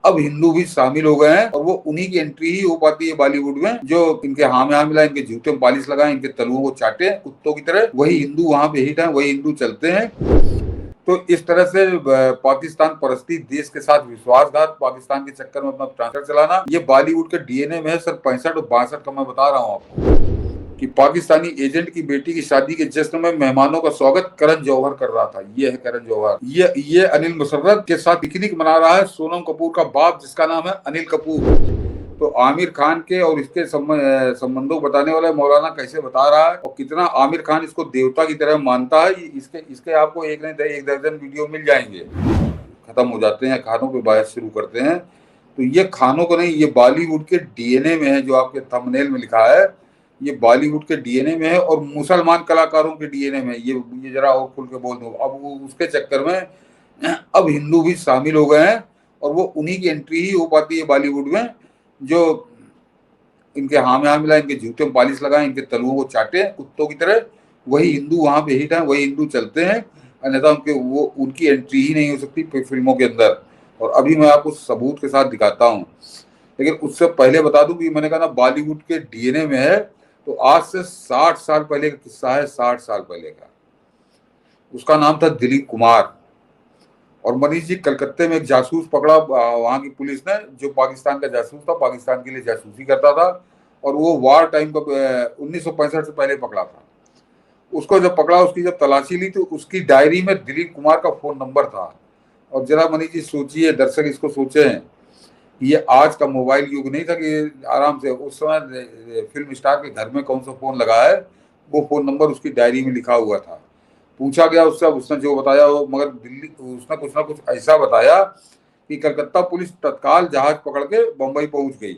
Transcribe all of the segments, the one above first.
अब हिंदू भी शामिल हो गए हैं और वो उन्हीं की एंट्री ही हो पाती है बॉलीवुड में, जो इनके हाँ में हाँ मिला, इनके जूते में पालिश लगाए, इनके तलुओं को चाटे कुत्तों की तरह, वही हिंदू वहां पे हिट है, वही हिंदू चलते हैं। तो इस तरह से पाकिस्तान परस्ती, देश के साथ विश्वासघात, पाकिस्तान के चक्कर में अपना ट्रांसफर चलाना, ये बॉलीवुड के डीएनए में है सर। 65 और 62 का मैं बता रहा हूँ आपको कि पाकिस्तानी एजेंट की बेटी की शादी के जश्न में मेहमानों का स्वागत करण जौहर कर रहा था। ये है करण जौहर। ये अनिल मुशर्रफ के साथ पिकनिक मना रहा है सोनम कपूर का बाप, जिसका नाम है अनिल कपूर। तो आमिर खान के और इसके संबंधों को बताने वाला मौलाना कैसे बता रहा है और कितना आमिर खान इसको देवता की तरह मानता है, इसके इसके आपको एक नहीं एक दर्जन वीडियो मिल जाएंगे। खत्म हो जाते हैं, खानों पे बहस शुरू करते हैं। तो ये खानों को नहीं, ये बॉलीवुड के डीएनए में है, जो आपके थंबनेल में लिखा है ये बॉलीवुड के डीएनए में है और मुसलमान कलाकारों के डीएनए में। ये जरा और खुल के बोल दो। अब वो उसके चक्कर में अब हिंदू भी शामिल हो गए हैं और वो उन्हीं की एंट्री ही हो पाती है बॉलीवुड में, जो इनके हाँ में हाँ मिला, इनके जूते में पालिश लगाए, इनके तलुओं को चाटे कुत्तों की तरह, वही हिंदू वहां पे हिट है, वही हिंदू चलते हैं। अन्यथा उनकी एंट्री ही नहीं हो सकती फिल्मों के अंदर। और अभी मैं आपको सबूत के साथ दिखाता हूँ, लेकिन उससे पहले बता दूं कि मैंने कहा ना बॉलीवुड के डीएनए में है। तो आज से 60 साल पहले का किस्सा है, 60 साल पहले का। उसका नाम था दिलीप कुमार। और मनीष जी, कलकत्ते में एक जासूस पकड़ा वहां की पुलिस ने, जो पाकिस्तान का जासूस था, पाकिस्तान के लिए जासूसी करता था। और वो वार टाइम का 1965 से पहले पकड़ा था। उसको जब पकड़ा, उसकी जब तलाशी ली तो उसकी डायरी में दिलीप कुमार का फोन नंबर था। और जरा मनीष जी सोचिए, दर्शक इसको सोचे, ये आज का मोबाइल युग नहीं था कि आराम से उस समय फिल्म स्टार के घर में कौन सा फोन लगा है, वो फोन नंबर उसकी डायरी में लिखा हुआ था। पूछा गया उससे, उसने जो बताया वो, मगर दिल्ली उसने कुछ ना कुछ ऐसा बताया कि कलकत्ता पुलिस तत्काल जहाज पकड़ के बंबई पहुंच गई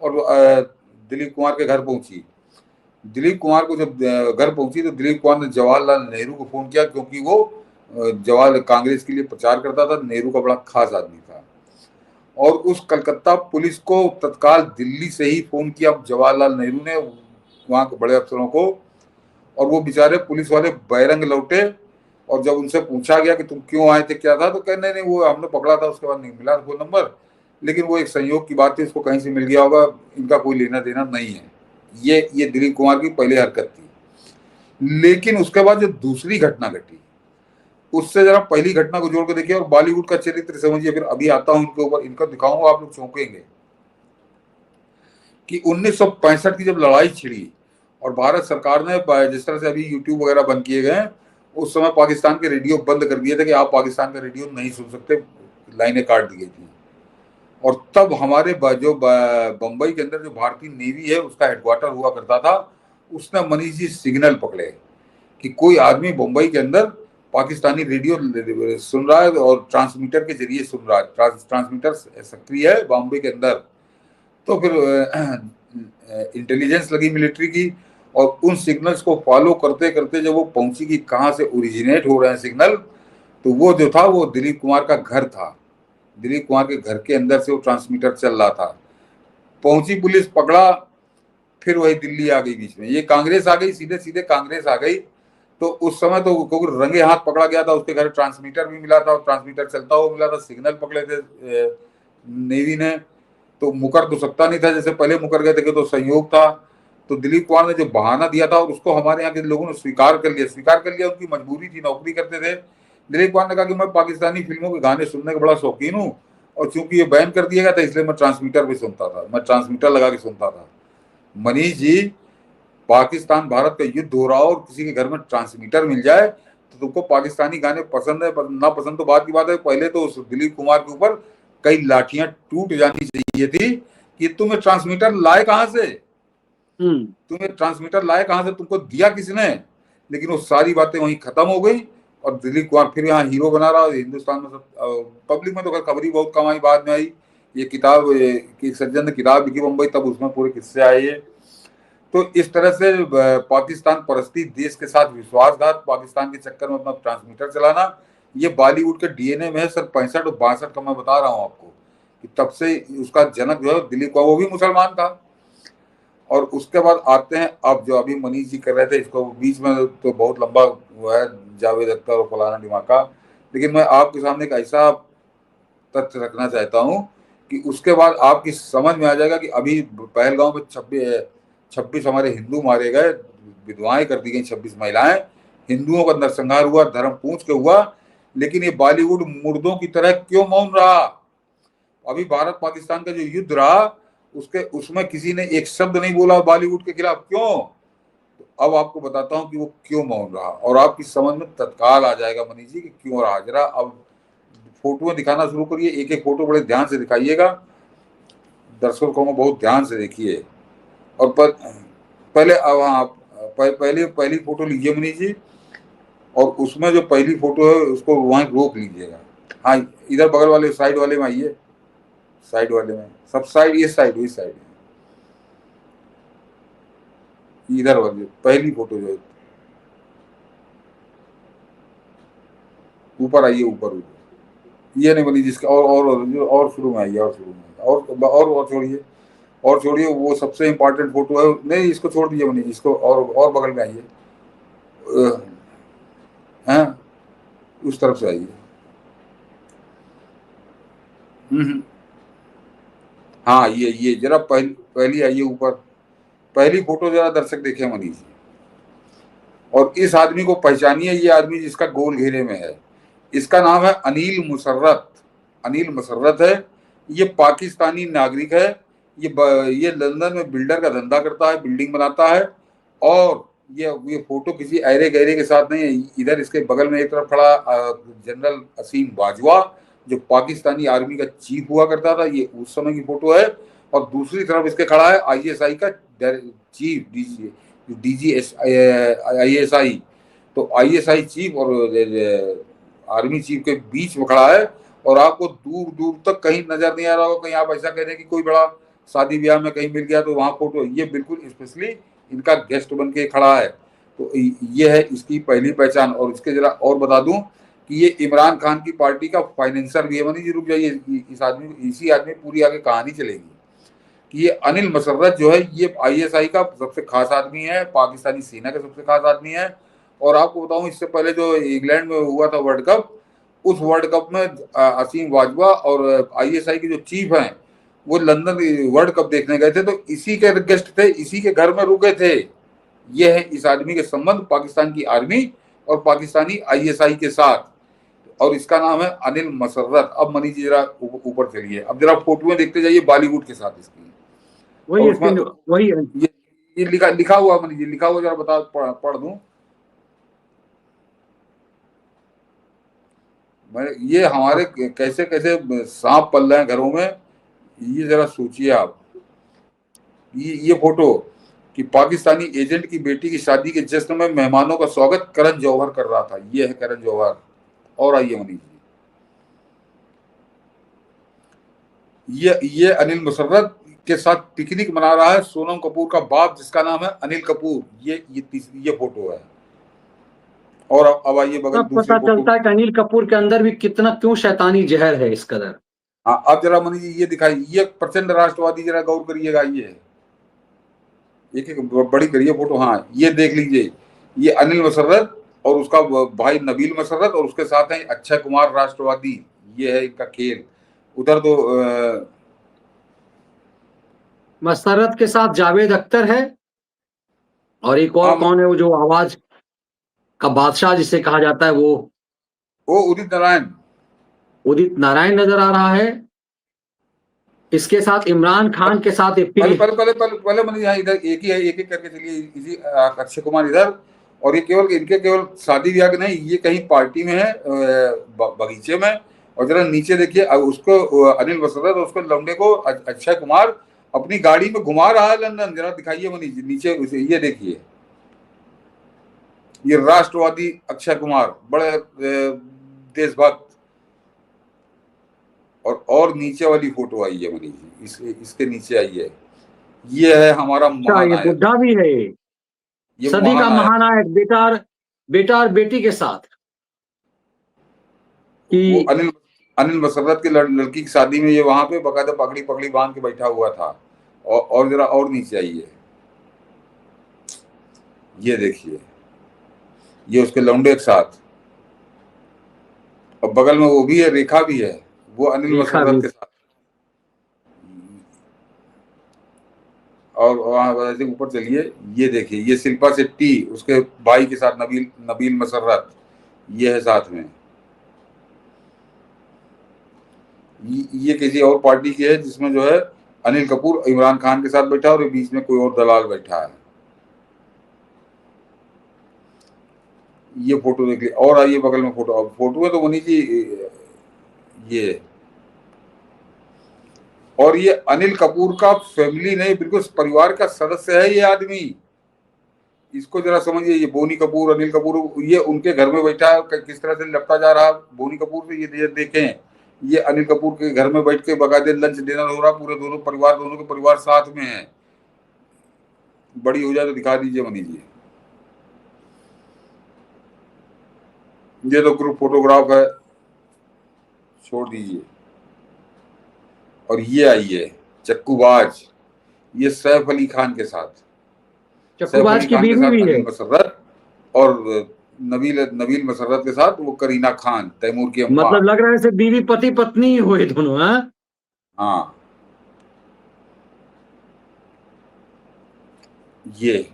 और दिलीप कुमार के घर पहुंची। दिलीप कुमार को जब घर पहुंची तो दिलीप कुमार ने जवाहरलाल नेहरू को फोन किया, क्योंकि वो जवाहर कांग्रेस के लिए प्रचार करता था, नेहरू का बड़ा खास आदमी था। और उस कलकत्ता पुलिस को तत्काल दिल्ली से ही फोन किया जवाहरलाल नेहरू ने वहां के बड़े अफसरों को। और वो बेचारे पुलिस वाले बैरंग लौटे। और जब उनसे पूछा गया कि तुम क्यों आए थे, क्या था, तो कहने नहीं वो हमने पकड़ा था, उसके बाद नहीं मिला फोन नंबर, लेकिन वो एक संयोग की बात थी, उसको कहीं से मिल गया होगा, इनका कोई लेना देना नहीं है। ये दिलीप कुमार की पहली हरकत थी। लेकिन उसके बाद जो दूसरी घटना घटी, उससे जरा पहली घटना को जोड़ के देखिए और बॉलीवुड का चरित्र समझिए। फिर अभी आता हूं इनके ऊपर, इनका दिखाऊंगा, आप लोग चौंकेंगे कि 1965 की जब लड़ाई छिड़ी और भारत सरकार ने जिस तरह से अभी यूट्यूब वगैरह बंद किए गए, उस समय पाकिस्तान के रेडियो बंद कर दिए थे कि आप पाकिस्तान का रेडियो नहीं सुन सकते, लाइनें काट दी गई थी। और तब हमारे जो बंबई के अंदर जो भारतीय नेवी है उसका हेडक्वार्टर हुआ करता था, उसने मनीष जी सिग्नल पकड़े कि कोई आदमी बंबई के अंदर पाकिस्तानी रेडियो सुन रहा है और ट्रांसमीटर के जरिए सुन रहा है, ट्रांसमीटर सक्रिय है बॉम्बे के अंदर। तो फिर इंटेलिजेंस लगी मिलिट्री की, और उन सिग्नल्स को फॉलो करते करते जब वो पहुंची कि कहाँ से ओरिजिनेट हो रहे हैं सिग्नल, तो वो जो था वो दिलीप कुमार का घर था। दिलीप कुमार के घर के अंदर से वो ट्रांसमीटर चल रहा था। पहुंची पुलिस, पकड़ा, फिर वही दिल्ली आ गई बीच में, ये कांग्रेस आ गई, सीधे सीधे कांग्रेस आ गई। तो उस समय तो क्योंकि रंगे हाथ पकड़ा गया था, उसके घर ट्रांसमीटर भी मिला था और ट्रांसमीटर चलता हुआ मिला था, सिग्नल पकड़े थे नेवी ने। तो मुकर तो सकता नहीं था जैसे पहले मुकर गए थे कि तो संयोग था। तो दिलीप कुमार ने जो बहाना दिया था और उसको हमारे यहाँ के लोगों ने स्वीकार कर लिया, उनकी मजबूरी थी, नौकरी करते थे। दिलीप कुमार ने कहा कि मैं पाकिस्तानी फिल्मों के गाने सुनने का बड़ा शौकीन हूँ और चूंकि ये बैन कर दिया गया था इसलिए मैं ट्रांसमीटर भी सुनता था, मैं ट्रांसमीटर लगा के सुनता था। मनीष जी, पाकिस्तान भारत का युद्ध हो रहा हो और किसी के घर में ट्रांसमीटर मिल जाए तो तुमको पाकिस्तानी गाने पसंद है ना पसंद तो बात की बात है, पहले तो उस दिलीप कुमार के ऊपर कई लाठियां टूट जानी चाहिए थी कि तुम्हें ट्रांसमीटर लाए कहां से, तुम्हें ट्रांसमीटर लाए कहां से, तुमको दिया किसने। लेकिन वो सारी बातें वहीं खत्म हो गई और दिलीप कुमार फिर यहाँ हीरो बना रहा। हिंदुस्तान में सब पब्लिक में तो खबर ही बहुत कम आई, बाद में आई ये किताब कि सज्जन ने किताब लिखी बम्बई, तब उसमें पूरे किस्से आए ये। तो इस तरह से पाकिस्तान परस्ती, देश के साथ विश्वासघात, पाकिस्तान के चक्कर में अपना ट्रांसमीटर चलाना, ये बॉलीवुड के डीएनए में है सर। 65 और 62 का मैं बता रहा हूँ आपको कि तब से उसका जनक जो है दिलीप कुमार, वो भी मुसलमान था। और उसके बाद आते हैं अब जो अभी मनीष जी कर रहे थे, इसको बीच में तो बहुत लंबा हुआ है, जावेद अख्तर और फलाना ढिमाका। लेकिन मैं आपके सामने एक ऐसा तथ्य रखना चाहता हूँ कि उसके बाद आपकी समझ में आ जाएगा कि अभी पहलगांव में 26 हमारे हिंदू मारे गए, विधवाएं कर दी गई, 26 महिलाएं, हिंदुओं का नरसंहार हुआ, धर्म पूछ के हुआ, लेकिन ये बॉलीवुड मुर्दों की तरह क्यों मौन रहा? अभी भारत पाकिस्तान का जो युद्ध रहा उसमें किसी ने एक शब्द नहीं बोला बॉलीवुड के खिलाफ, क्यों? तो अब आपको बताता हूं कि वो क्यों मौन रहा, और आपकी समझ में तत्काल आ जाएगा मनीष जी कि क्यों रहा। जरा अब फोटो दिखाना शुरू करिए, एक एक फोटो बड़े ध्यान से दिखाइएगा, दर्शकों को बहुत ध्यान से देखिए। और पहले अब आप पहली फोटो लीजिए मनीष जी, और उसमें जो पहली फोटो है उसको वहीं रोक लीजिएगा। हाँ, इधर बगल वाले साइड वाले में आइए, साइड वाले में, सब साइड, ये साइड, ये साइड, इधर वाली पहली फोटो जो है, ऊपर आइए, ऊपर ये नहीं बनी जिसका, और शुरू में आइए, और शुरू में, और छोड़िए, और छोड़िए, वो सबसे इंपॉर्टेंट फोटो है, नहीं इसको छोड़ दीजिए मनीष, इसको और बगल में आइए, हैं, उस तरफ से आइए। हाँ, ये जरा पहली आइए ऊपर, पहली फोटो जरा दर्शक देखे मनीष जी, और इस आदमी को पहचानिए, ये आदमी जिसका गोल घेरे में है, इसका नाम है अनिल मुसर्रत। अनिल मुसर्रत है, ये पाकिस्तानी नागरिक है, ये लंदन में बिल्डर का धंधा करता है, बिल्डिंग बनाता है, और ये फोटो किसी अरे गहरे के साथ नहीं है। इधर इसके बगल में एक तरफ खड़ा जनरल असीम बाजवा, जो पाकिस्तानी आर्मी का चीफ हुआ करता था, ये उस समय की फोटो है, और दूसरी तरफ इसके खड़ा है ISI का चीफ, ISI, तो ISI चीफ और आर्मी चीफ के बीच में खड़ा है, और आपको दूर दूर तक कहीं नजर नहीं आ रहा होगा। कहीं आप ऐसा कह रहे हैं कि कोई बड़ा शादी ब्याह में कहीं मिल गया तो वहां फोटो, ये बिल्कुल स्पेशली इनका गेस्ट बन के खड़ा है। तो ये है इसकी पहली पहचान। और इसके जरा और बता दूं कि ये इमरान खान की पार्टी का फाइनेंसर भी है। मनी जी रुक जाइए, इसी आदमी पूरी आगे कहानी चलेगी कि ये अनिल मसर्रत जो है, ये ISI का सबसे खास आदमी है, पाकिस्तानी सेना का सबसे खास आदमी है। और आपको बताऊं, इससे पहले जो इंग्लैंड में हुआ था वर्ल्ड कप, उस वर्ल्ड कप में असीम बाजवा और ISI के जो चीफ हैं, वो लंदन वर्ल्ड कप देखने गए थे, तो इसी के गेस्ट थे, इसी के घर में रुके थे। ये है इस आदमी के संबंध पाकिस्तान की आर्मी और पाकिस्तानी ISI के साथ, और इसका नाम है अनिल मसर्रत। अब मनीष जी जरा ऊपर चलिए, अब जरा फोटोएं देखते जाइए बॉलीवुड के साथ इसकी, वही वही ये लिखा हुआ मनीष जी, लिखा हुआ जरा बता, पढ़ दूं मैं, ये हमारे कैसे कैसे सांप पल रहे हैं घरों में, ये जरा सोचिए आप। ये फोटो कि पाकिस्तानी एजेंट की बेटी की शादी के जश्न में मेहमानों का स्वागत करण जौहर कर रहा था, ये है करण जौहर। और आइए मनीष जी, ये अनिल मुसर्रत के साथ पिकनिक मना रहा है सोनम कपूर का बाप, जिसका नाम है अनिल कपूर। ये फोटो है। और अब आइए बगल, पता चलता है कि अनिल कपूर के अंदर भी कितना क्यों शैतानी जहर है इस कदर। हाँ, अब जरा मनीष जी ये दिखाई, ये प्रचंड राष्ट्रवादी, जरा गौर करिएगा, ये एक एक बड़ी करिए फोटो। हाँ, ये देख लीजिए, ये अनिल मसर्रत और उसका भाई नबील मसर्रत, और उसके साथ है अक्षय कुमार राष्ट्रवादी। ये है इनका खेल। उधर तो मसरत के साथ जावेद अख्तर है, और एक और कौन है वो जो आवाज का बादशाह जिसे कहा जाता है, वो उदित नारायण, उदित नारायण नजर आ रहा है। इसके साथ इमरान खान के साथ पहले मैंने यहाँ इधर एक ही है, एक एक करके चलिए। इसी अक्षय कुमार इधर, और ये केवल शादी ब्याह के नहीं, ये कहीं पार्टी में है, बगीचे में। और जरा नीचे देखिए, उसको अनिल मसर्रत और उसको लौंडे को अक्षय कुमार अपनी गाड़ी में घुमा रहा है लंदन। जरा दिखाइए मनीष नीचे, ये देखिए, ये राष्ट्रवादी अक्षय कुमार, बड़े देशभक्त। और नीचे वाली फोटो आई है मनीष जी, इसके नीचे आई है, ये है हमारा महानायक। ये बुढ़ा भी है, ये सदी का महानायक, बेटा और बेटी के साथ। वो अनिल मसर्रत की लड़की की शादी में ये वहां पे बकायदा पगड़ी बांध के बैठा हुआ था। और जरा और नीचे आइए, ये देखिए, ये उसके लौंडे के साथ, और बगल में वो भी है, रेखा भी है, वो अनिल मसर्रत के साथ। और वहां ऐसे ऊपर चलिए, ये देखिए, ये शिल्पा शेट्टी उसके भाई के साथ नबील नबील मसर्रत, ये है साथ में। ये किसी और पार्टी की है जिसमें जो है अनिल कपूर इमरान खान के साथ बैठा है और बीच में कोई और दलाल बैठा है। ये फोटो देख लीजिए, और आइए बगल में फोटो, अब फोटो है तो मनी जी ये, और ये अनिल कपूर का फैमिली नहीं, बिल्कुल परिवार का सदस्य है ये आदमी। इसको जरा समझिए, ये बोनी कपूर, अनिल कपूर, ये उनके घर में बैठा है, किस तरह से लपटा जा रहा है बोनी कपूर से। ये देखें, ये अनिल कपूर के घर में बैठ के बाकायदे लंच डिनर हो रहा, पूरे दोनों परिवार, दोनों के परिवार साथ में है। बड़ी हो जाए तो दिखा दीजिए मनी जी। ये तो ग्रुप फोटोग्राफ है, छोड़ दीजिए। और ये आई है चक्कूबाज, ये सैफ अली खान के साथ, सैफ चक्कूबाज अली की खान के बीवी साथ भी है। अनिल मसर्रत, और नबील मसर्रत के साथ वो करीना खान, तैमूर की अम्मा। मतलब लग रहा है जैसे बीवी पति पत्नी ही हुए दोनों। हाँ, ये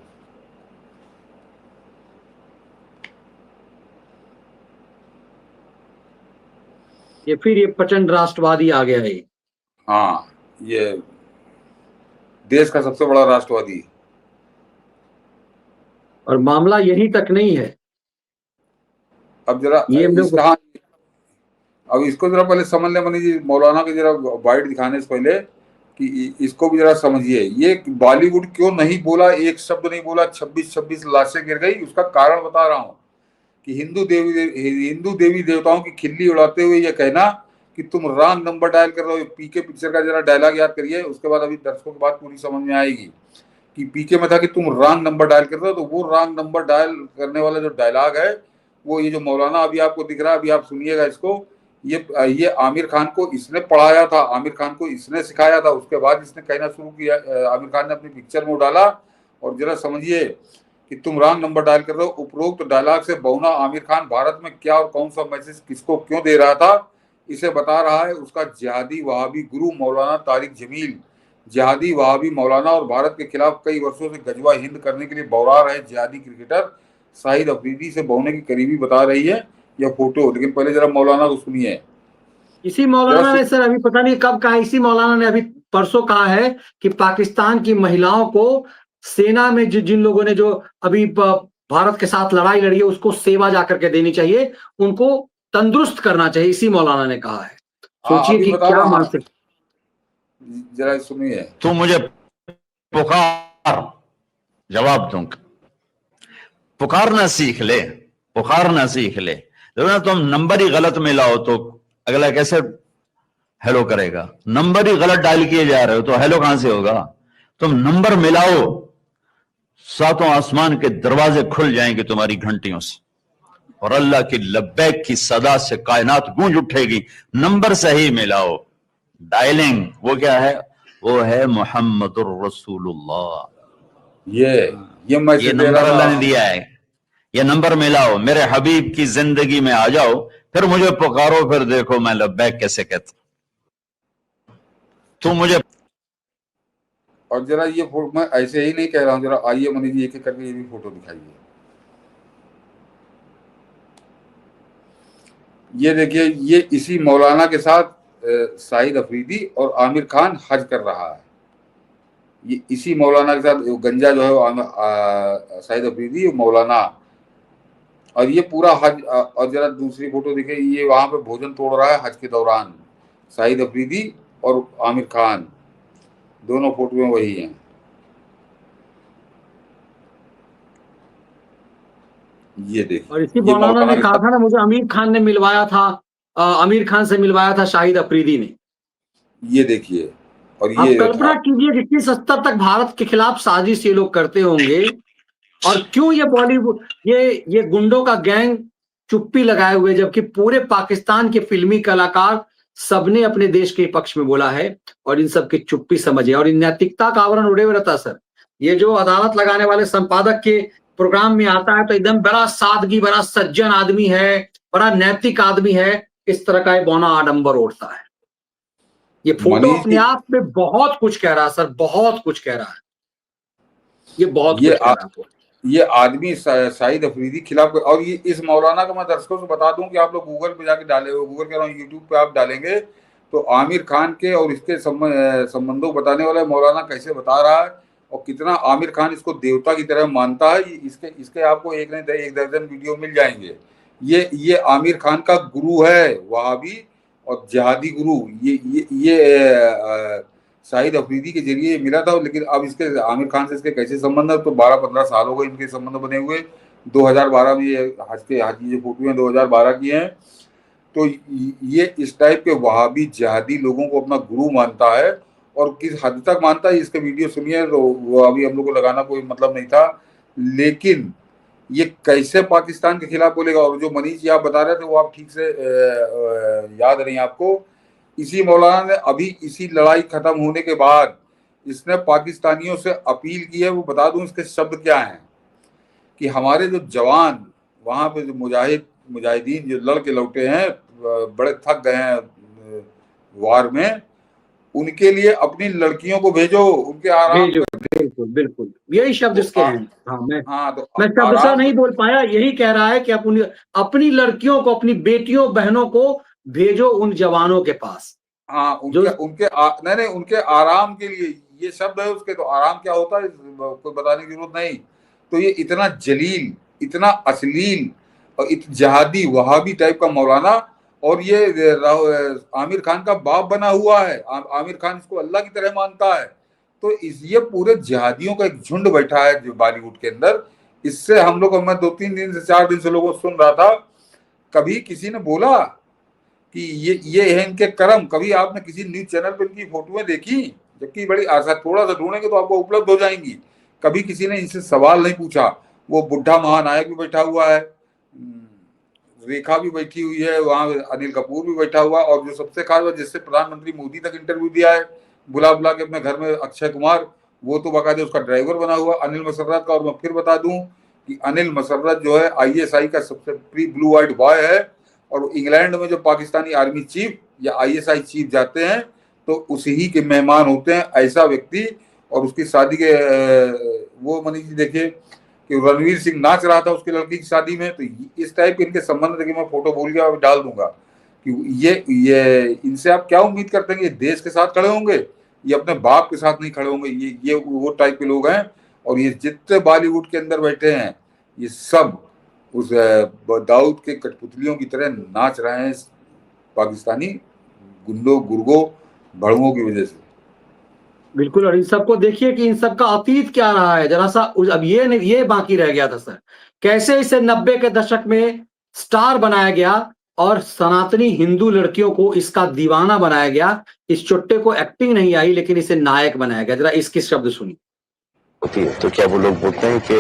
फिर ये प्रचंड राष्ट्रवादी आ गया है। हाँ, ये देश का सबसे बड़ा राष्ट्रवादी। और मामला यहीं तक नहीं है। अब जरा ये हम लोग इसका, अब इसको जरा पहले समझ ले मनी जी, मौलाना की जरा वाइट दिखाने से पहले कि इसको भी जरा समझिए। ये बॉलीवुड क्यों नहीं बोला, एक शब्द नहीं बोला, 26 लाशें गिर गई, उसका कारण बता रहा हूँ। कि हिंदू देवी देवताओं की खिल्ली उड़ाते हुए ये कहना कि तुम रॉन्ग नंबर डायल कर रहे हो। पीके पिक्चर का जरा डायलॉग याद करिए, उसके बाद अभी दर्शकों की बात पूरी समझ में आएगी। कि पीके में था कि तुम रॉन्ग नंबर डायल कर रहे हो, तो वो रॉन्ग नंबर डायल करने वाला जो डायलॉग है, वो ये जो मौलाना अभी आपको दिख रहा है, अभी आप सुनिएगा इसको। ये आमिर खान को इसने पढ़ाया था, आमिर खान को इसने सिखाया था, उसके बाद इसने कहना शुरू किया। आमिर खान ने अपनी पिक्चर में डाला। और जरा समझिए कि तुम रॉन्ग नंबर डायल कर रहे हो, उपरोक्त डायलॉग से बौना आमिर खान भारत में क्या और कौन सा मैसेज किसको क्यों दे रहा था, इसे बता रहा है उसका जिहादी वहाबी गुरु मौलाना तारिक जमील। जिहादी वहाबी मौलाना और भारत के खिलाफ कई वर्षों से गजवा हिंद करने के लिए बौरा रहे जिहादी क्रिकेटर शाहिद अफरीदी से बौने की करीबी बता रही है यह फोटो। लेकिन पहले जरा मौलाना को सुनिए। इसी मौलाना ने सर अभी पता नहीं कब कहा, इसी मौलाना ने अभी परसों कहा है कि पाकिस्तान की महिलाओं को सेना में जिन लोगों ने जो अभी भारत के साथ लड़ाई लड़ी है उसको सेवा जाकर के देनी चाहिए, उनको तंदुरुस्त करना चाहिए, इसी मौलाना ने कहा है। सोचिए कि क्या मानसिक। जरा सुनिए। तू मुझे पुकार, जवाब दूंगा। पुकारना सीख ले, पुकारना सीख ले। तुम नंबर ही गलत मिलाओ तो अगला कैसे हेलो करेगा? नंबर ही गलत डायल किए जा रहे हो तो हेलो कहां से होगा? तुम नंबर मिलाओ, सातों आसमान के दरवाजे खुल जाएंगे तुम्हारी घंटियों से, और अल्लाह की लब्बैक की सदा से कायनात गूंज उठेगी। नंबर सही मिलाओ, डायलिंग वो क्या है? वो है मोहम्मदुर रसूलुल्लाह। ये नंबर अल्लाह ने दिया है, ये नंबर मिलाओ, मेरे हबीब की जिंदगी में आ जाओ, फिर मुझे पुकारो, फिर देखो मैं लब्बैक कैसे कहता। तू मुझे, और जरा ये फोटो मैं ऐसे ही नहीं कह रहा हूं, जरा आइए मनी जी एक एक करके ये भी फोटो दिखाइए। ये देखिए, ये इसी मौलाना के साथ शाहिद अफरीदी और आमिर खान हज कर रहा है। ये इसी मौलाना के साथ गंजा जो है वो शाहिद अफरीदी मौलाना, और ये पूरा हज। और जरा दूसरी फोटो दिखे, ये वहां पे भोजन तोड़ रहा है हज के दौरान शाहिद अफरीदी और आमिर खान, दोनों फोटो में वही हैं। ये देखिए, और इसी मौलाना ने कहा था ना, मुझे आमिर खान ने मिलवाया था, आमिर खान से मिलवाया था शाहिद अफरीदी ने। ये देखिए, और आप ये कल्पना कीजिए कि किस स्तर तक भारत के खिलाफ साजिश ये लोग करते होंगे, और क्यों ये बॉलीवुड, ये गुंडों का गैंग चुप्पी लगाए हुए, जबकि पूरे पाकिस्तान के फिल्मी कलाकार सबने अपने देश के पक्ष में बोला है, और इन सब की चुप्पी समझिए। और इन नैतिकता का आवरण उड़े हुए रहता सर। ये जो अदालत लगाने वाले संपादक के प्रोग्राम में आता है तो एकदम बड़ा सादगी, बड़ा सज्जन आदमी है, बड़ा नैतिक आदमी है, इस तरह का बौना आडंबर ओढ़ता है। ये फोटो अपने आप में बहुत कुछ कह रहा है सर, बहुत कुछ कह रहा है। ये बहुत ये कुछ कह रहा है। ये आदमी शाहिद अफरीदी खिलाफ, और ये इस मौलाना का मैं दर्शकों को बता दूं कि आप लोग गूगल पे जाके डाले, गूगल कह रहा हूँ, यूट्यूब पे आप डालेंगे तो आमिर खान के और इसके संबंधों बताने वाला मौलाना कैसे बता रहा है और कितना आमिर खान इसको देवता की तरह मानता है। इसके इसके आपको एक नहीं एक दर्जन वीडियो मिल जाएंगे। ये आमिर खान का गुरु है, वहाबी और जिहादी गुरु। ये शाहिद अफरीदी के जरिए मिला था, लेकिन अब इसके आमिर खान से इसके कैसे संबंध है, तो 12-15 साल हो गए इनके संबंध बने हुए। 2012 में ये हज की जो फोटो है 2012 की है। तो ये इस टाइप के वहाबी जिहादी लोगों को अपना गुरु मानता है, और किस हद तक मानता है इसके वीडियो सुनिए, तो वो अभी हम लोग को लगाना कोई मतलब नहीं था, लेकिन ये कैसे पाकिस्तान के खिलाफ बोलेगा। और जो मनीष जी आप बता रहे थे वो आप ठीक से याद नहीं आपको, इसी मौलाना ने अभी इसी लड़ाई खत्म होने के बाद इसने पाकिस्तानियों से अपील की है। वो बता दूं इसके शब्द क्या हैं, कि हमारे जो जवान वहां पे जो मुजाहिदीन जो लड़ के लौटे हैं, बड़े थक गए हैं वार में, उनके लिए अपनी लड़कियों को भेजो, उनके आराम भेजो, बिल्कुल बिल्कुल यही शब्द तो इसके हैं। हाँ, तो मैं शब्द सा नहीं बोल पाया, यही कह रहा है कि अपनी लड़कियों को, अपनी बेटियों बहनों को भेजो उन जवानों के पास। हाँ, नहीं उनके आराम के लिए ये शब्द है उसके। तो आराम क्या होता है कोई बताने की जरूरत नहीं। तो ये इतना जलील, इतना अश्लील और जहादी वहाबी टाइप का मौलाना, और ये आमिर खान का बाप बना हुआ है। आमिर खान इसको अल्लाह की तरह मानता है। तो ये पूरे जिहादियों का एक झुंड बैठा है जो बॉलीवुड के अंदर। इससे हम लोग, मैं 2-3 दिन से 4 दिन से लोगों सुन रहा था, कभी किसी ने बोला कि ये है इनके कर्म। कभी आपने किसी न्यूज चैनल पर इनकी फोटोएं देखी, जबकि बड़ी आसान, थोड़ा सा ढूंढेंगे तो आपको उपलब्ध हो जाएंगी। कभी किसी ने इनसे सवाल नहीं पूछा। वो बुढ़ा महानायक भी बैठा हुआ है, रेखा भी बैठी हुई है वहां, अनिल कपूर भी बैठा हुआ, और जो सबसे खास बात, जिससे प्रधानमंत्री मोदी तक इंटरव्यू दिया है बुला बुला के अपने घर में, अक्षय कुमार, वो तो बाकायदे उसका ड्राइवर बना हुआ अनिल मसर्रत का। और मैं फिर बता दूं कि अनिल मसर्रत जो है ISI का सबसे प्री ब्लू आइट बॉय है, और इंग्लैंड में जो पाकिस्तानी आर्मी चीफ या ISI चीफ जाते हैं तो उसी के मेहमान होते हैं ऐसा व्यक्ति। और उसकी शादी के वो मनीष जी देखिए कि रणवीर सिंह नाच रहा था उसकी लड़की की शादी में। तो इस टाइप के इनके संबंध देखिए, मैं फोटो भूल गया, डाल दूंगा कि ये इनसे आप क्या उम्मीद करते हैं कि ये देश के साथ खड़े होंगे, ये अपने बाप के साथ नहीं खड़े होंगे। ये वो टाइप के लोग हैं। और ये जितने बॉलीवुड के अंदर बैठे हैं ये सब उस दाऊद के कठपुतलियों की तरह नाच रहे हैं पाकिस्तानी गुंडों गुर्गों भड़ुओं की वजह से। बिल्कुल, और इन सबको देखिए कि इन सबका अतीत क्या रहा है जरा सा। अब ये बाकी रह गया था सर, कैसे इसे 90 के दशक में स्टार बनाया गया और सनातनी हिंदू लड़कियों को इसका दीवाना बनाया गया। इस चुट्टे को एक्टिंग नहीं आई, लेकिन इसे नायक बनाया गया। जरा इसके शब्द सुनिए। होती है तो क्या वो लोग बोलते हैं कि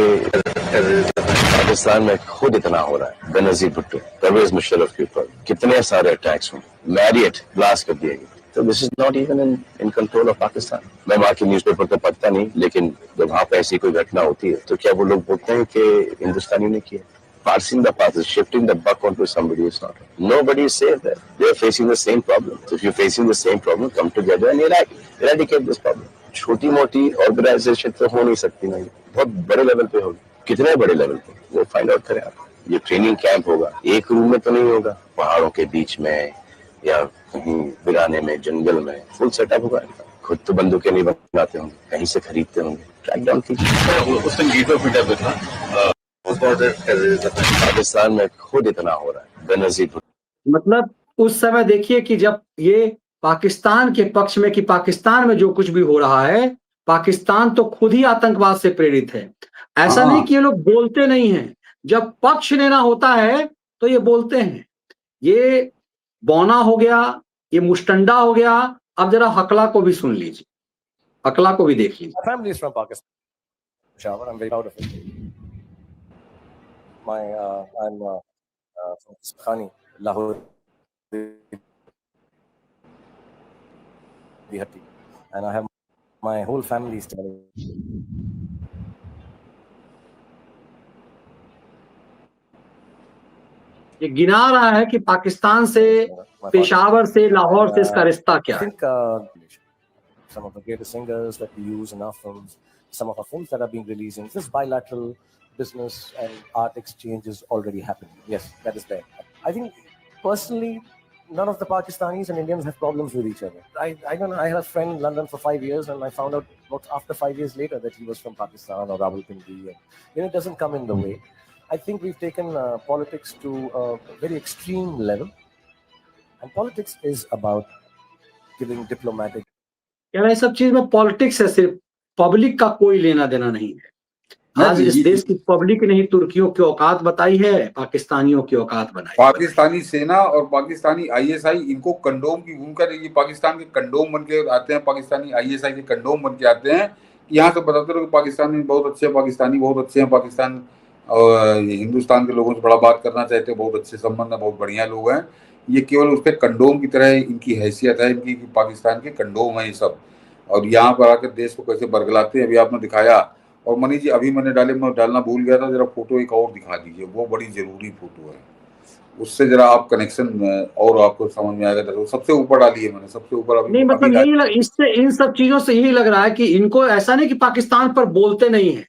पाकिस्तान में खुद इतना हो रहा है, बेनजीर भुट्टो, परवेज मुशर्रफ के ऊपर कितने सारे अटैक्स हुए, मैरियट ब्लास्ट कर दिए गए। तो this is not even in control of Pakistan. मैं वहाँ की न्यूज़पेपर तो पढ़ता नहीं, लेकिन जब वहाँ पे ऐसी कोई घटना होती है तो क्या वो लोग बोलते हैं कि हिंदुस्तानियों ने किया? Parsing the path, shifting the buck onto somebody is not. Nobody is safe there. They are facing the same problem. So if you're facing the same problem, come together and eradicate this problem. छोटी मोटी organisation तो हो नहीं सकती नहीं, बहुत बड़े level पे होगी। कितने बड़े लेवल पे वो फाइंड आउट करें आप। ये ट्रेनिंग कैंप होगा, एक रूम में तो नहीं होगा, पहाड़ों के बीच में या कहीं वीराने में, जंगल में, फुल सेटअप होगा। खुद तो बंदूकें नहीं बनाते होंगे, कहीं से खरीदते होंगे। ट्रैक डाउन कीजिए। पाकिस्तान में खुद इतना हो रहा है, बेनजीर। मतलब उस समय देखिए कि जब ये पाकिस्तान के पक्ष में, कि पाकिस्तान में जो कुछ भी हो रहा है, पाकिस्तान तो खुद ही आतंकवाद से प्रेरित है। ऐसा नहीं कि ये लोग बोलते नहीं हैं, जब पक्ष लेना होता है तो ये बोलते हैं। ये बौना हो गया, ये मुस्टंडा हो गया। अब जरा हकला को भी सुन लीजिए, हकला को भी देख लीजिए। family is from Pakistan. Shawar, I'm very proud of it. I'm from Khani, Lahore, Bihati, and I have my whole family studying. ये गिना रहा है कि पाकिस्तान से, पेशावर से, लाहौर से इसका रिश्ता क्या I है। think some of the greatest singers that we use in our films, some of our films that are being released, and this bilateral business and art exchange is already happening. Yes, that is there. I think personally, none of the Pakistanis and Indians have problems with each other. I don't know. I had a friend in London for 5 years, and I found out after 5 years later that he was from Pakistan or Rawalpindi. And, it doesn't come in the way. I think we've taken politics to a very extreme level, and politics is about giving diplomatic. यार ये सब चीज में politics है, सिर्फ public का कोई लेना देना नहीं है। आज इस देश की पब्लिक ने ही तुर्कियों की औकात बताई है, पाकिस्तानियों की औकात बनाई। पाकिस्तानी सेना और पाकिस्तानी आईएसआई इनको कंडोम की भूमिका रहेगी। पाकिस्तान के कंडोम बन के आते हैं, पाकिस्तानी आईएसआई के कंडोम बन के आते हैं। यहाँ से बताते रहो कि पाकिस्तानी बहुत अच्छे हैं, पाकिस्तानी बहुत अच्छे हैं, पाकिस्तान और हिंदुस्तान के लोगों से बड़ा बात करना चाहते हैं, बहुत अच्छे संबंध है, बहुत बढ़िया लोग हैं। ये केवल उसके कंडोम की तरह इनकी हैसियत है, इनकी पाकिस्तान के कंडोम है ये सब। और यहाँ पर आकर देश को कैसे बरगलाते हैं अभी आपने दिखाया। और मनीष जी अभी मैंने डालना भूल गया था, जरा फोटो एक और दिखा दीजिए, वो बड़ी जरूरी फोटो है, उससे जरा आप कनेक्शन और आपको समझ में आएगा। तो सबसे ऊपर डाली है मैंने, सबसे ऊपर अभी नहीं, मतलब यही इससे इन सब चीजों से यही लग रहा है कि इनको ऐसा नहीं कि पाकिस्तान पर बोलते नहीं है,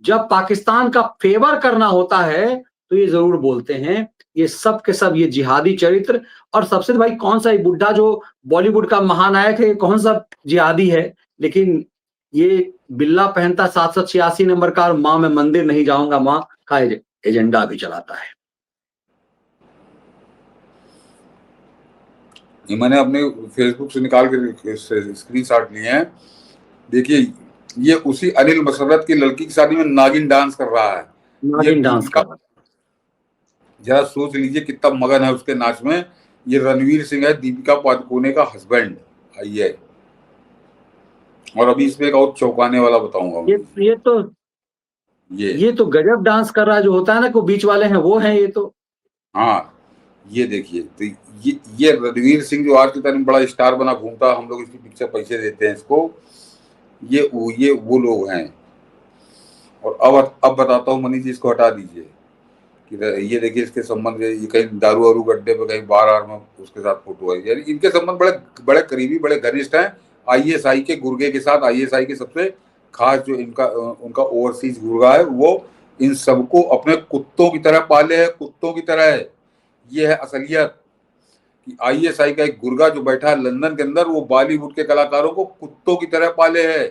जब पाकिस्तान का फेवर करना होता है तो ये जरूर बोलते हैं। ये सब के सब ये जिहादी चरित्र, और सबसे भाई कौन सा बुड्ढा जो बॉलीवुड का महानायक है, कौन सा जिहादी है, लेकिन ये बिल्ला पहनता 786 नंबर का और माँ मैं मंदिर नहीं जाऊंगा माँ का एजेंडा भी चलाता है। ये मैंने अपने फेसबुक से निकाल के स्क्रीनशॉट लिए हैं। देखिए ये उसी अनिल मसरत की लड़की की शादी में नागिन डांस कर रहा है। नागिन डांस का जरा सोच लीजिए कितना मगन है उसके नाच में। ये रणवीर सिंह है, दीपिका पादुकोणे का हस्बैंड। आइए, और अभी इसमें एक और चौंकाने वाला बताऊंगा। ये तो गजब डांस कर रहा है, जो होता है ना, को बीच वाले हैं वो हैं ये तो। हाँ ये देखिए, तो ये रणवीर सिंह जो आज के टाइम में बड़ा स्टार बना घूमता, हम लोग इसकी पिक्चर पैसे देते हैं इसको, ये वो लोग हैं। और अब बताता हूँ मनीष जी, इसको हटा दीजिए कि ये देखिए इसके संबंध, ये कहीं दारू वारू गड्ढे पे, कहीं बार में उसके साथ फोटो है। यानी इनके संबंध बड़े करीबी, बड़े घनिष्ठ हैं आईएसआई के गुर्गे के साथ। आईएसआई के सबसे खास जो उनका ओवरसीज गुर्गा है, वो इन सबको अपने कुत्तों की तरह पाले है, कुत्तों की तरह है। ये है असलियत कि आईएसआई का एक गुर्गा जो बैठा है लंदन के अंदर, वो बॉलीवुड के कलाकारों को कुत्तों की तरह पाले है।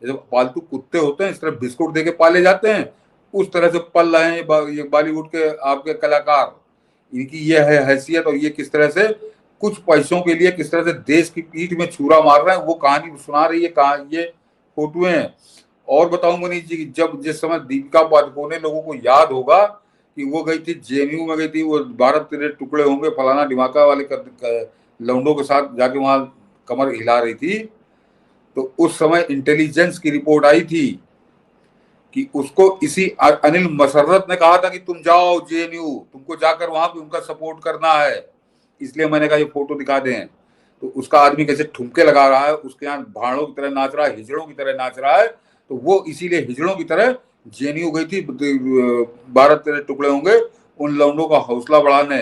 जैसे पालतू कुत्ते होते हैं, इस तरह बिस्कुट देके पाले जाते हैं, उस तरह से पल रहे हैं ये बॉलीवुड के आपके कलाकार। इनकी ये है हैसियत, और ये किस तरह से कुछ पैसों के लिए किस तरह से देश की पीठ में छुरा मार रहे हैं, वो कहानी सुना रही है। कहा ये फोटोएं हैं। और बताऊं मनीष जी, जिस समय दीपिका पादुकोणे, लोगों को याद होगा कि वो गई थी जेएनयू में, गई थी वो भारत तेरे टुकड़े होंगे फलाना ढिमाका वाले लौंडों के साथ जाके वहां कमर हिला रही थी। तो उस समय इंटेलिजेंस की रिपोर्ट आई थी कि उसको इसी अनिल मसर्रत ने कहा था कि तुम जाओ जेएनयू, तुमको जाकर वहां पे उनका सपोर्ट करना है। इसलिए मैंने कहा ये फोटो दिखा दें। तो उसका आदमी कैसे ठुमके लगा रहा है, उसके यहाँ भाड़ों की तरह नाच रहा है, हिजड़ों की तरह नाच रहा है। तो वो इसीलिए हिजड़ों की तरह जेएनयू गई थी भारत तेरे टुकड़े होंगे उन लौंडों का हौसला बढ़ाने।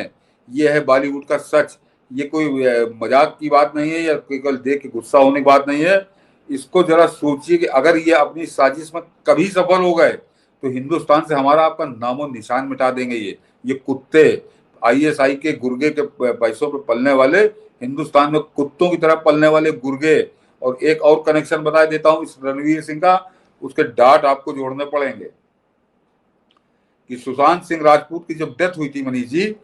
ये है बॉलीवुड का सच। ये कोई मजाक की बात नहीं है, या केवल देख के गुस्सा होने की बात नहीं है। इसको जरा सोचिए कि अगर ये अपनी साजिश में कभी सफल हो गए तो हिंदुस्तान से हमारा आपका नामो निशान मिटा देंगे। ये कुत्ते, आईएसआई के गुर्गे के पैसों पे पलने वाले, हिंदुस्तान में कुत्तों की तरह पलने वाले गुर्गे। और एक और कनेक्शन बता देता हूं इस रणवीर सिंह का, उसके डाट आपको जोड़ने पड़ेंगे कि सुशांत सिंह राजपूत की जब डेथ हुई थी मनीष जी,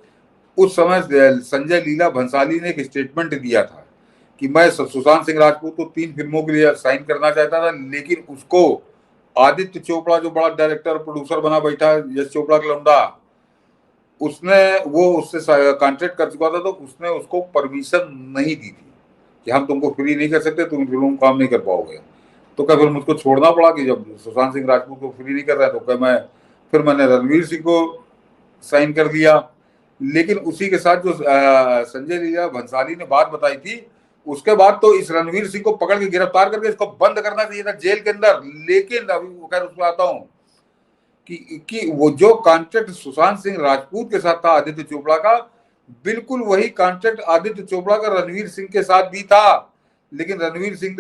उस समय संजय लीला भंसाली ने एक स्टेटमेंट दिया था कि मैं सुशांत सिंह राजपूत को 3 फिल्मों के लिए साइन करना चाहता था, लेकिन उसको आदित्य चोपड़ा जो बड़ा डायरेक्टर प्रोड्यूसर बना बैठा है, यश चोपड़ा का लौंडा, वो उससे कॉन्ट्रैक्ट कर चुका था, तो उसने उसको परमिशन नहीं दी थी कि हम तुमको फ्री नहीं कर सकते, तुम फिल्मों में काम नहीं कर पाओगे। तो क्या फिर मुझको छोड़ना पड़ा कि जब सुशांत सिंह राजपूत को फ्री नहीं कर रहा है, तो क्या मैंने रणवीर सिंह को साइन कर दिया। लेकिन उसी के साथ जो संजय लीला भंसाली ने बात बताई थी, उसके बाद तो इस रणवीर सिंह को पकड़ के गिरफ्तार करके इसको बंद करना चाहिए था जेल के अंदर। लेकिन अभी खैर उसमें आता हूँ कि वो जो कॉन्ट्रैक्ट सुशांत सिंह राजपूत के साथ था आदित्य चोपड़ा का, बिल्कुल वही कॉन्ट्रैक्ट आदित्य चोपड़ा का रणवीर सिंह के साथ भी था। लेकिन रणवीर सिंह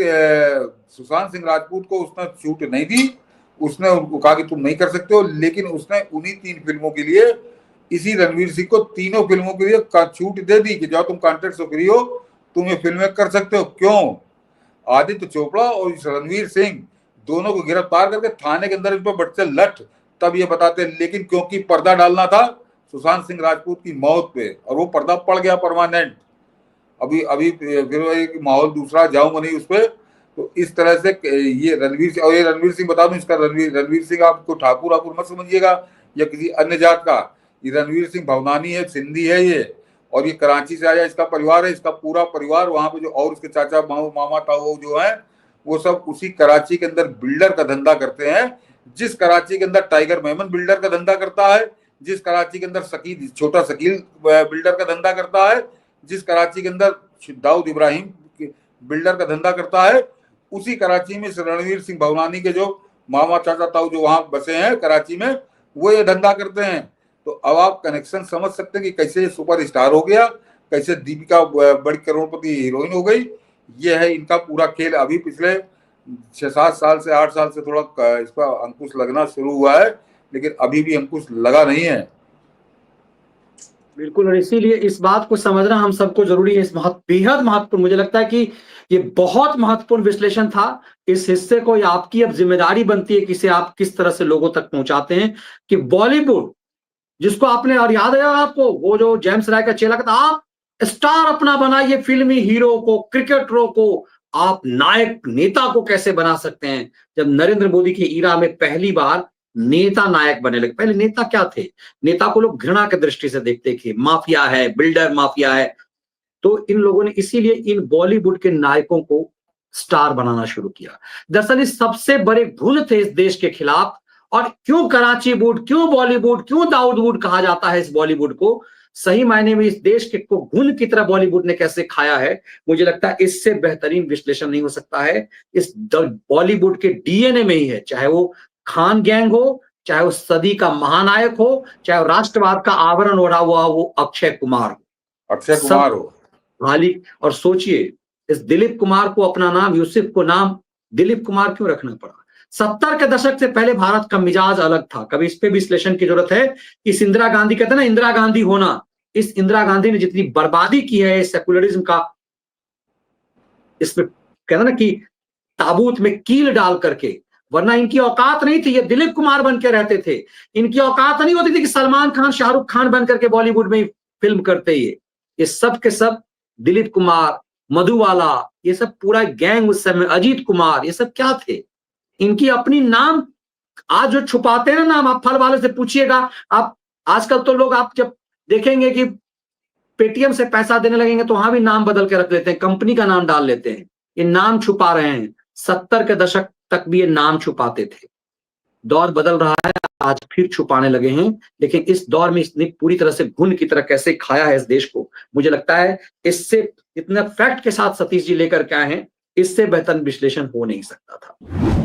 सुशांत सिंह राजपूत को उसने छूट नहीं दी। उसने उनको कहा कि तुम नहीं कर सकते हो, लेकिन उसने उन्हीं 3 फिल्मों के लिए इसी रणवीर सिंह को 3 फिल्मों के लिए छूट दे दी कि जाओ तुम कॉन्ट्रैक्ट से फ्री हो, तुम ये फिल्में कर सकते हो। क्यों? आदित्य चोपड़ा और इस रणवीर सिंह दोनों को गिरफ्तार करके थाने के अंदर इस पर बच्चे लठ, तब ये बताते हैं। लेकिन क्योंकि पर्दा डालना था सुशांत सिंह राजपूत की मौत पे, और वो पर्दा पड़ गया परमानेंट। अभी फिर एक माहौल दूसरा, जाऊंगा नहीं उस पर। तो इस तरह से ये रणवीर सिंह बता दूं, इसका रणवीर सिंह आपको ठाकुर मत समझिएगा या किसी अन्य जात का। ये रणवीर सिंह भवनानी है, सिंधी है ये, और ये कराची से आया, इसका परिवार है, इसका पूरा परिवार वहां पे जो और उसके चाचा मामा ताऊ जो है वो सब उसी कराची के अंदर बिल्डर का धंधा करते हैं। जिस कराची के अंदर टाइगर मेमन बिल्डर का धंधा करता है, जिस कराची के अंदर छोटा शकील बिल्डर का धंधा करता है, जिस कराची के अंदर दाऊद इब्राहिम बिल्डर का धंधा करता है, उसी कराची में रणवीर सिंह भवनानी के जो मामा चाचा ताऊ जो वहां बसे हैं कराची में, वो ये धंधा करते हैं। तो अब आप कनेक्शन समझ सकते हैं कि कैसे सुपर स्टार हो गया, कैसे दीपिका बड़ी करोड़पति हीरोइन हो गई। ये है इनका पूरा खेल। अभी पिछले 6-7 साल से 8 साल से थोड़ा इस पर अंकुश लगना शुरू हुआ है, लेकिन अभी भी अंकुश लगा नहीं है। बिल्कुल, और इसीलिए इस बात को समझना हम सबको जरूरी है। इस बेहद महत्वपूर्ण, मुझे लगता है कि ये बहुत महत्वपूर्ण विश्लेषण था। इस हिस्से को आपकी अब जिम्मेदारी बनती है कि इसे आप किस तरह से लोगों तक पहुंचाते हैं कि बॉलीवुड जिसको आपने, और याद है आपको वो जो जेम्स राय का चेला था, आप स्टार अपना बनाइए, फिल्मी हीरो को, क्रिकेटरों को, आप नायक नेता को कैसे बना सकते हैं। जब नरेंद्र मोदी की ईरा में पहली बार नेता नायक बने लगे, पहले नेता क्या थे? नेता को लोग घृणा की दृष्टि से देखते थे, माफिया है, बिल्डर माफिया है। तो इन लोगों ने इसीलिए इन बॉलीवुड के नायकों को स्टार बनाना शुरू किया। दरअसल इस सबसे बड़े घुन थे इस देश के खिलाफ। और क्यों कराची वुड, क्यों बॉलीवुड, क्यों दाऊद वुड कहा जाता है इस बॉलीवुड को? सही मायने में इस देश के को घुन की तरह बॉलीवुड ने कैसे खाया है, मुझे लगता है इससे बेहतरीन विश्लेषण नहीं हो सकता है। इस बॉलीवुड के डीएनए में ही है, चाहे वो खान गैंग हो, चाहे वो सदी का महानायक हो, चाहे वो राष्ट्रवाद का आवरण ओढ़ा हुआ वो अक्षय कुमार हो। मालिक, और सोचिए इस दिलीप कुमार को अपना नाम, यूसुफ को नाम दिलीप कुमार क्यों रखना पड़ा? 70 के दशक से पहले भारत का मिजाज अलग था। कभी इस पे विश्लेषण की जरूरत है। इस इंदिरा गांधी, कहते हैं ना इंदिरा गांधी होना, इस इंदिरा गांधी ने जितनी बर्बादी की है सेकुलरिज्म का, इसमें कहते ना कि ताबूत में कील डाल करके, वरना इनकी औकात नहीं थी, ये दिलीप कुमार बन के रहते थे। इनकी औकात नहीं होती थी कि सलमान खान, शाहरुख खान बन करके बॉलीवुड में फिल्म करते। ये सब के सब दिलीप कुमार, मधुबाला, ये सब पूरा गैंग उस समय, अजीत कुमार, ये सब क्या थे? इनकी अपनी नाम आज जो छुपाते हैं ना नाम, आप फल वाले से पूछिएगा। आप आजकल तो लोग, आप जब देखेंगे कि पेटीएम से पैसा देने लगेंगे तो वहां भी नाम बदल के रख लेते हैं, कंपनी का नाम डाल लेते हैं। ये नाम छुपा रहे हैं। 70 के दशक तक भी ये नाम छुपाते थे। दौर बदल रहा है, आज फिर छुपाने लगे हैं। लेकिन इस दौर में इसने पूरी तरह से घुन की तरह कैसे खाया है इस देश को, मुझे लगता है इससे इतना फैक्ट के साथ सतीश जी लेकर के आए हैं, इससे बेहतर विश्लेषण हो नहीं सकता था।